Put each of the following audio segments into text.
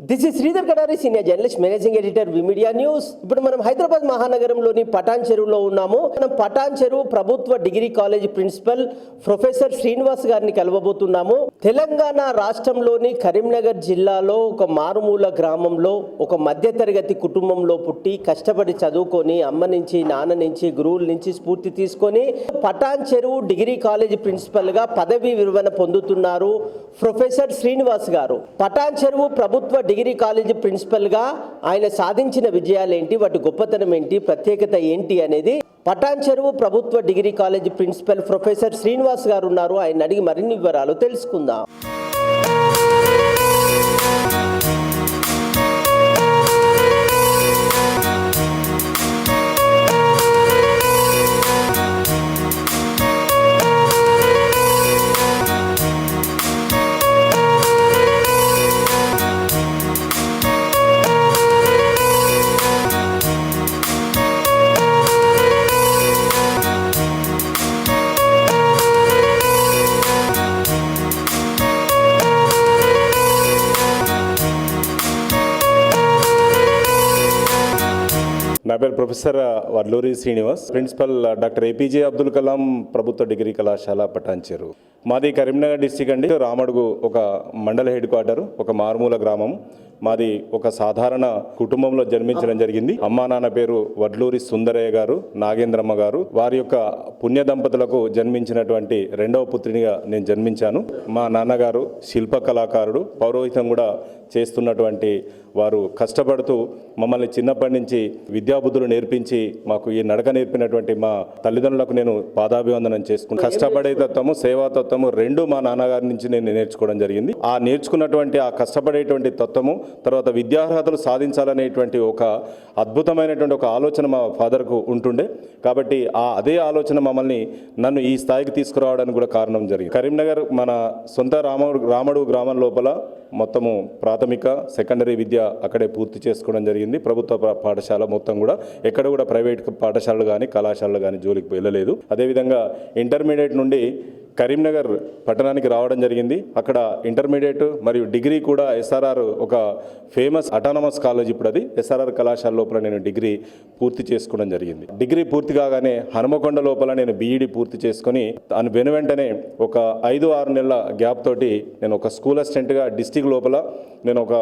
This is Sridhar Kadari, senior journalist, managing editor, media news. ఇప్పుడు మనం హైదరాబాద్ మహానగరంలోని పటాన్ చెరువులో ఉన్నాము. మనం పటాన్ చెరువు ప్రభుత్వ degree college principal professor Srinivas గారిని కలవబోతున్నాము. తెలంగాణ రాష్ట్రంలోని కరీంనగర్ జిల్లాలో ఒక మారుమూల గ్రామంలో ఒక మధ్యతరగతి కుటుంబంలో పుట్టి కష్టపడి చదువుకొని అమ్మ నుంచి, నాన్న నుంచి, గురువుల నుంచి స్ఫూర్తి తీసుకొని పటాన్ చెరువు డిగ్రీ కాలేజ్ ప్రిన్సిపల్ గా పదవి విరమణ పొందుతున్నారు ప్రొఫెసర్ శ్రీనివాస్ గారు. పటాన్ చెరువు ప్రభుత్వ డిగ్రీ కాలేజ్ ప్రిన్సిపల్ గా ఆయన సాధించిన విజయాలు ఏంటి, వాటి గొప్పతనం ఏంటి, ప్రత్యేకత ఏంటి అనేది పటాన్ చెరువు ప్రభుత్వ degree college principal professor Srinivas గారు ఉన్నారు. ఆయన అడిగి మరిన్ని వివరాలు తెలుసుకుందాం. నా పేరు professor Vadluri Srinivas, principal doctor APJ Abdul Kalam ప్రభుత్వ డిగ్రీ కళాశాల పటాన్ చెరువు. మాది కరీంనగర్ డిస్టిక్ అండి. రామడుగు ఒక మండల హెడ్ క్వార్టర్, ఒక మారుమూల గ్రామం. మాది ఒక సాధారణ కుటుంబంలో జన్మించడం జరిగింది. అమ్మా నాన్న పేరు వడ్లూరి సుందరయ్య గారు, నాగేంద్రమ్మ గారు. వారి యొక్క పుణ్య దంపతులకు జన్మించినటువంటి రెండవ పుత్రినిగా నేను జన్మించాను. మా నాన్నగారు శిల్ప కళాకారుడు, పౌరోహితం కూడా చేస్తున్నటువంటి వారు. కష్టపడుతూ మమ్మల్ని చిన్నప్పటి నుంచి విద్యాబుద్ధులు నేర్పించి మాకు ఈ నడక నేర్పినటువంటి మా తల్లిదండ్రులకు నేను పాదాభివందనం చేసుకున్నాను. కష్టపడే తత్వము, సేవాతత్వము రెండు మా నాన్నగారి నుంచి నేను నేర్చుకోవడం జరిగింది. ఆ నేర్చుకున్నటువంటి ఆ కష్టపడేటువంటి తత్వము, తర్వాత విద్యార్హతలు సాధించాలనేటువంటి ఒక అద్భుతమైనటువంటి ఒక ఆలోచన మా ఫాదర్కు ఉంటుండే. కాబట్టి అదే ఆలోచన మమ్మల్ని నన్ను ఈ స్థాయికి తీసుకురావడానికి కూడా కారణం జరిగింది. కరీంనగర్ మన సొంత రామడుగు గ్రామం లోపల మొత్తము ప్రాథమిక, సెకండరీ విద్య అక్కడే పూర్తి చేసుకోవడం జరిగింది. ప్రభుత్వ పాఠశాల మొత్తం కూడా, ఎక్కడ కూడా ప్రైవేట్ పాఠశాలలు కానీ కళాశాలలు కానీ జోలికి వెళ్ళలేదు. అదేవిధంగా ఇంటర్మీడియట్ నుండి కరీంనగర్ పట్టణానికి రావడం జరిగింది. అక్కడ ఇంటర్మీడియట్ మరియు డిగ్రీ కూడా ఎస్ఆర్ఆర్, ఒక ఫేమస్ అటానమస్ కాలేజ్ ఇప్పుడు అది, ఎస్ఆర్ఆర్ కళాశాల లోపల నేను డిగ్రీ పూర్తి చేసుకోవడం జరిగింది. డిగ్రీ పూర్తి కాగానే హనుమకొండ లోపల నేను బీఈడి పూర్తి చేసుకొని వెనువెంటనే ఒక 5-6 నెలల గ్యాప్ తోటి నేను ఒక స్కూల్ అసిస్టెంట్గా డిస్టిక్ లోపల నేను ఒక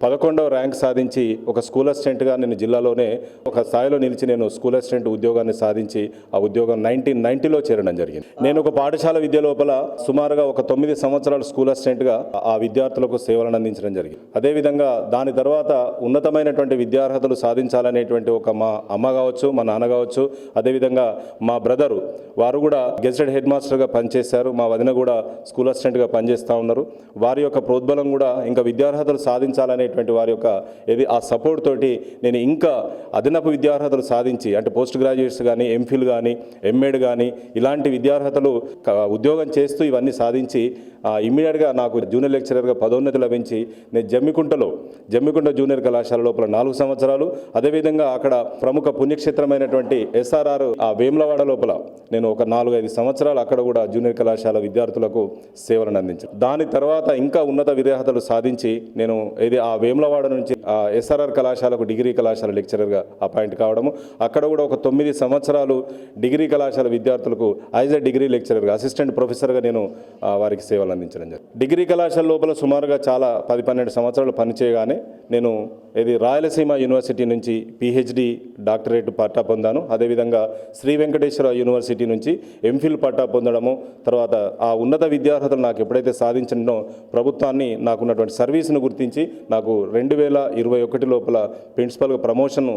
11వ ర్యాంక్ సాధించి ఒక స్కూల్ అసిస్టెంట్గా నేను జిల్లాలోనే ఒక స్థాయిలో నిలిచి నేను స్కూల్ అసిస్టెంట్ ఉద్యోగాన్ని సాధించి ఆ ఉద్యోగం 1990లో చేరడం జరిగింది. నేను ఒక పాఠశాల విద్య లోపల సుమారుగా ఒక 9 సంవత్సరాలు స్కూల్ అసిస్టెంట్గా ఆ విద్యార్థులకు సేవలను అందించడం జరిగింది. అదేవిధంగా దాని తర్వాత ఉన్నతమైనటువంటి విద్యార్హతలు సాధించాలనేటువంటి ఒక మా అమ్మ కావచ్చు, మా నాన్న కావచ్చు, అదేవిధంగా మా బ్రదరు వారు కూడా గెజెటెడ్ హెడ్ మాస్టర్గా పనిచేశారు. మా వదిన కూడా స్కూల్ అసిస్టెంట్గా పనిచేస్తూ ఉన్నారు. వారి యొక్క ప్రోద్బలం కూడా ఇంకా విద్యార్హతలు సాధించాలనే వారి యొక్క ఆ సపోర్ట్ తోటి నేను ఇంకా అదనపు విద్యార్హతలు సాధించి, అంటే పోస్ట్ గ్రాడ్యుయేట్స్ కానీ, ఎంఫిల్ కానీ, ఎంఎడ్ కానీ ఇలాంటి విద్యార్హతలు ఉద్యోగం చేస్తూ ఇవన్నీ సాధించి ఇమ్మీడియట్గా నాకు జూనియర్ లెక్చరర్గా పదోన్నతి లభించి నేను జమ్మికుంట జూనియర్ కళాశాల లోపల 4 సంవత్సరాలు, అదేవిధంగా అక్కడ ప్రముఖ పుణ్యక్షేత్రమైనటువంటి ఎస్ఆర్ఆర్ వేములవాడ లోపల నేను ఒక 4-5 సంవత్సరాలు అక్కడ కూడా జూనియర్ కళాశాల విద్యార్థులకు సేవలను అందించాను. దాని తర్వాత ఇంకా ఉన్నత విద్యార్హతలు సాధించి నేను ఆ వేములవాడ నుంచి ఎస్ఆర్ఆర్ కళాశాలకు డిగ్రీ కళాశాల లెక్చరర్గా అపాయింట్ కావడము, అక్కడ కూడా ఒక 9 సంవత్సరాలు డిగ్రీ కళాశాల విద్యార్థులకు యాజ్ ఎ డిగ్రీ లెక్చరర్గా, అసిస్టెంట్ ప్రొఫెసర్గా నేను వారికి సేవలు అందించడం జరిగింది. డిగ్రీ కళాశాల లోపల సుమారుగా చాలా 10-12 సంవత్సరాలు పనిచేయగానే నేను రాయలసీమ యూనివర్సిటీ నుంచి పిహెచ్డి డాక్టరేట్ పట్టా పొందాను. అదేవిధంగా శ్రీ వెంకటేశ్వర యూనివర్సిటీ నుంచి ఎంఫిల్ పట్టా పొందడము, తర్వాత ఆ ఉన్నత విద్యార్హతలు నాకు ఎప్పుడైతే సాధించడో ప్రభుత్వాన్ని నాకున్నటువంటి సర్వీస్ను గుర్తించి నాకు 2021 లోపల ప్రిన్సిపల్గా ప్రమోషన్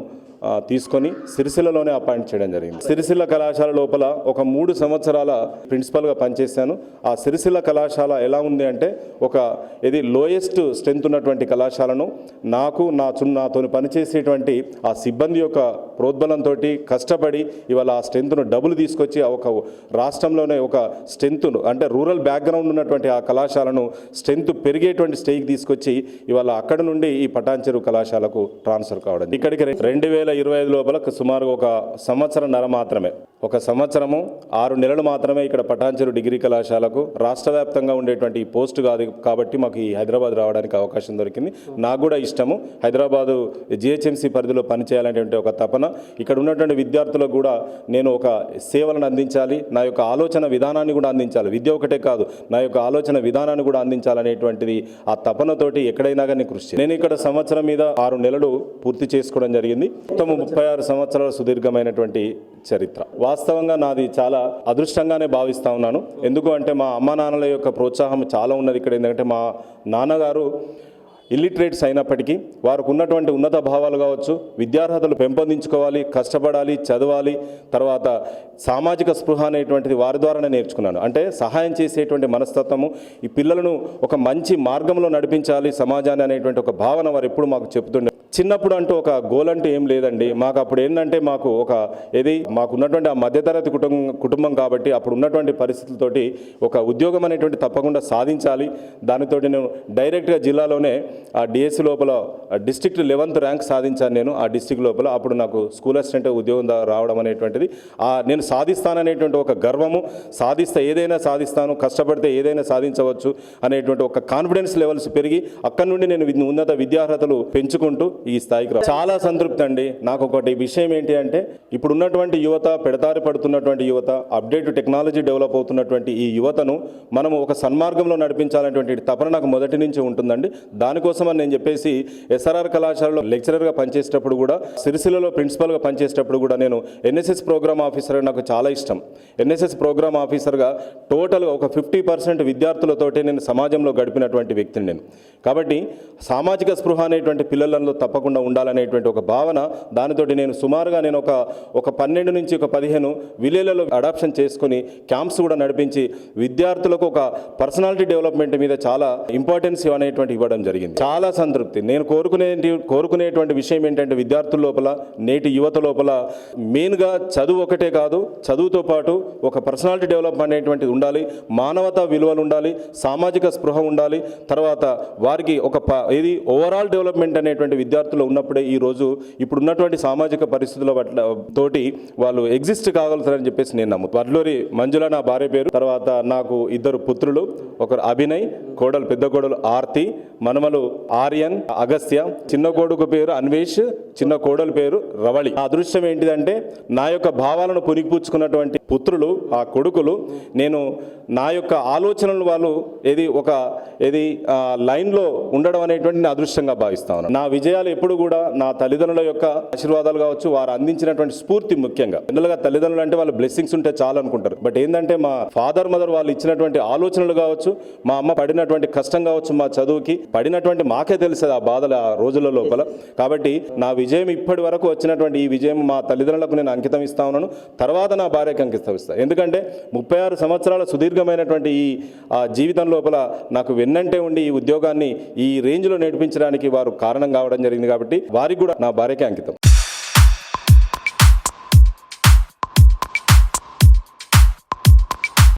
తీసుకొని సిరిసిల్లలోనే అపాయింట్ చేయడం జరిగింది. సిరిసిల్ల కళాశాల లోపల ఒక 3 సంవత్సరాల ప్రిన్సిపల్గా పనిచేశాను. ఆ సిరిసిల్ల కళాశాల ఎలా ఉంది అంటే ఒక లోయెస్ట్ స్ట్రెంత్ ఉన్నటువంటి కళాశాలను నాతో పనిచేసేటువంటి ఆ సిబ్బంది యొక్క ప్రోద్బలంతో కష్టపడి ఇవాళ ఆ స్ట్రెంత్ను డబుల్ తీసుకొచ్చి ఒక రాష్ట్రంలోనే ఒక స్ట్రెంత్ను, అంటే రూరల్ బ్యాక్గ్రౌండ్ ఉన్నటువంటి ఆ కళాశాలను స్ట్రెంత్ పెరిగేటువంటి స్టేజ్కి తీసుకొచ్చి ఇవాళ అక్కడ నుండి ఈ పటాన్ చెరువు కళాశాలకు ట్రాన్స్ఫర్ కావడం. ఇక్కడికి 2021 2025 లోపల సుమారుగా ఒక సంవత్సరంన్నర మాత్రమే, ఒక సంవత్సరము 6 నెలలు మాత్రమే ఇక్కడ పటాన్చెరు డిగ్రీ కళాశాలకు రాష్ట్ర వ్యాప్తంగా ఉండేటువంటి ఈ పోస్ట్ కాదు కాబట్టి మాకు ఈ హైదరాబాద్ రావడానికి అవకాశం దొరికింది. నాకు కూడా ఇష్టము హైదరాబాదు జిహెచ్ఎంసీ పరిధిలో పనిచేయాలనేటువంటి ఒక తపన. ఇక్కడ ఉన్నటువంటి విద్యార్థులకు కూడా నేను ఒక సేవలను అందించాలి, నా యొక్క ఆలోచన విధానాన్ని కూడా అందించాలి. విద్య ఒకటే కాదు, నా యొక్క ఆలోచన విధానాన్ని కూడా అందించాలనేటువంటిది ఆ తపనతోటి ఎక్కడైనా కానీ కృషి. నేను ఇక్కడ సంవత్సరం మీద 6 నెలలు పూర్తి చేసుకోవడం జరిగింది. మొత్తం 36 సంవత్సరాల సుదీర్ఘమైనటువంటి చరిత్ర. వాస్తవంగా నాది చాలా అదృష్టంగానే భావిస్తా ఉన్నాను. ఎందుకు అంటే మా అమ్మ నాన్నల యొక్క ప్రోత్సాహం చాలా ఉన్నది ఇక్కడ. ఎందుకంటే మా నాన్నగారు ఇల్లిటరేట్స్ అయినప్పటికీ వారికి ఉన్నటువంటి ఉన్నత భావాలు కావచ్చు, విద్యార్హతలు పెంపొందించుకోవాలి, కష్టపడాలి, చదవాలి, తర్వాత సామాజిక స్పృహ అనేటువంటిది వారి ద్వారానే నేర్చుకున్నాను. అంటే సహాయం చేసేటువంటి మనస్తత్వము, ఈ పిల్లలను ఒక మంచి మార్గంలో నడిపించాలి సమాజాన్ని అనేటువంటి ఒక భావన వారు ఎప్పుడు మాకు చెప్తుండే. చిన్నప్పుడు అంటూ ఒక గోల్ అంటూ ఏం లేదండి మాకు. అప్పుడు ఏంటంటే మాకు మాకు ఉన్నటువంటి ఆ మధ్యతరగతి కుటుంబం కాబట్టి అప్పుడు ఉన్నటువంటి పరిస్థితులతోటి ఒక ఉద్యోగం అనేటువంటి తప్పకుండా సాధించాలి. దానితోటి నేను డైరెక్ట్గా జిల్లాలోనే ఆ డిఎస్సి లోపల డిస్ట్రిక్ట్ 11th ర్యాంక్ సాధించాను నేను ఆ డిస్ట్రిక్ట్ లోపల. అప్పుడు నాకు స్కూల్ అసిస్టెంట్ ఉద్యోగం రావడం అనేటువంటిది నేను సాధిస్తాననేటువంటి ఒక గర్వము, సాధిస్తే ఏదైనా సాధిస్తాను, కష్టపడితే ఏదైనా సాధించవచ్చు అనేటువంటి ఒక కాన్ఫిడెన్స్ లెవెల్స్ పెరిగి అక్కడి నుండి నేను ఉన్నత విద్యార్హతలు పెంచుకుంటూ ఈ స్థాయికి చాలా సంతృప్తి అండి. నాకు ఒకటి విషయం ఏంటి అంటే ఇప్పుడు ఉన్నటువంటి యువత, పెడతారి పడుతున్నటువంటి యువత, అప్డేట్ టెక్నాలజీ డెవలప్ అవుతున్నటువంటి ఈ యువతను మనము ఒక సన్మార్గంలో నడిపించాలనేటువంటి తపన నాకు మొదటి నుంచి ఉంటుందండి. దానికోసం అని నేను చెప్పేసి ఎస్ఆర్ఆర్ కళాశాలలో లెక్చరర్గా పనిచేసేటప్పుడు కూడా, సిరిసిల్లలో ప్రిన్సిపల్గా పనిచేసేటప్పుడు కూడా నేను ఎన్ఎస్ఎస్ ప్రోగ్రామ్ ఆఫీసర్గా నాకు చాలా ఇష్టం. ఎన్ఎస్ఎస్ ప్రోగ్రామ్ ఆఫీసర్గా టోటల్గా ఒక 50% విద్యార్థులతోటే నేను సమాజంలో గడిపినటువంటి వ్యక్తిని నేను. కాబట్టి సామాజిక స్పృహ అనేటువంటి పిల్లలలో తప్పకుండా ఉండాలనేటువంటి ఒక భావన, దానితోటి నేను సుమారుగా నేను ఒక 12 నుంచి ఒక 15 విలేజ్లలో అడాప్షన్ చేసుకొని క్యాంప్స్ కూడా నడిపించి విద్యార్థులకు ఒక పర్సనాలిటీ డెవలప్మెంట్ మీద చాలా ఇంపార్టెన్స్ అనేటువంటి ఇవ్వడం జరిగింది. చాలా సంతృప్తి. నేను కోరుకునేటువంటి విషయం ఏంటంటే విద్యార్థుల లోపల, నేటి యువత లోపల మెయిన్గా చదువు ఒకటే కాదు, చదువుతో పాటు ఒక పర్సనాలిటీ డెవలప్మెంట్ అనేటువంటిది ఉండాలి, మానవతా విలువలు ఉండాలి, సామాజిక స్పృహ ఉండాలి. తర్వాత వారికి ఓవరాల్ డెవలప్మెంట్ అనేటువంటి విద్యార్థులు ఉన్నప్పుడే ఈరోజు ఇప్పుడున్నటువంటి సామాజిక పరిస్థితుల తోటి వాళ్ళు ఎగ్జిస్ట్ కాగలుగుతారని చెప్పేసి నేను నమ్ముతాను. వడ్లూరి మంజుల నా భార్య పేరు. తర్వాత నాకు 2 పుత్రులు, ఒకరు అభినయ్, పెద్ద కోడలు ఆర్తి, మనమలు ఆర్యన్, అగస్త్య, చిన్న కొడుకు పేరు అన్వేష్, చిన్న కోడలు పేరు రవళి. ఆ అదృష్టం ఏంటిదంటే నా యొక్క భావాలను పునికిపుచ్చుకున్నటువంటి పుత్రులు, ఆ కొడుకులు, నేను నా యొక్క ఆలోచనలు వాళ్ళు లైన్లో ఉండడం అనేటువంటి నా అదృష్టంగా భావిస్తాను. నా విజయాలు ఎప్పుడు కూడా నా తల్లిదండ్రుల యొక్క ఆశీర్వాదాలు కావచ్చు, వారు అందించినటువంటి స్ఫూర్తి. ముఖ్యంగా జనరల్గా తల్లిదండ్రులు అంటే వాళ్ళ బ్లెస్సింగ్స్ ఉంటే చాలు అనుకుంటారు. బట్ ఏంటంటే మా ఫాదర్ మదర్ వాళ్ళు ఇచ్చినటువంటి ఆలోచనలు కావచ్చు, మా అమ్మ పడినటువంటి కష్టం కావచ్చు, మా చదువుకి పడినటువంటి మాకే తెలుస్తుంది ఆ బాధలు ఆ రోజుల లోపల. కాబట్టి నా విజయం ఇప్పటి వరకు వచ్చినటువంటి ఈ విజయం మా తల్లిదండ్రులకు నేను అంకితం ఇస్తా ఉన్నాను. తర్వాత నా భార్యకి అంకితం ఇస్తాను. ఎందుకంటే 36 సంవత్సరాల సుదీర్ఘమైనటువంటి ఈ జీవితం లోపల నాకు వెన్నంటే ఉండి ఈ ఉద్యోగాన్ని ఈ రేంజ్లో నడిపించడానికి వారు కారణం కావడం జరిగింది. కాబట్టి వారికి కూడా నా భార్యకే అంకితం.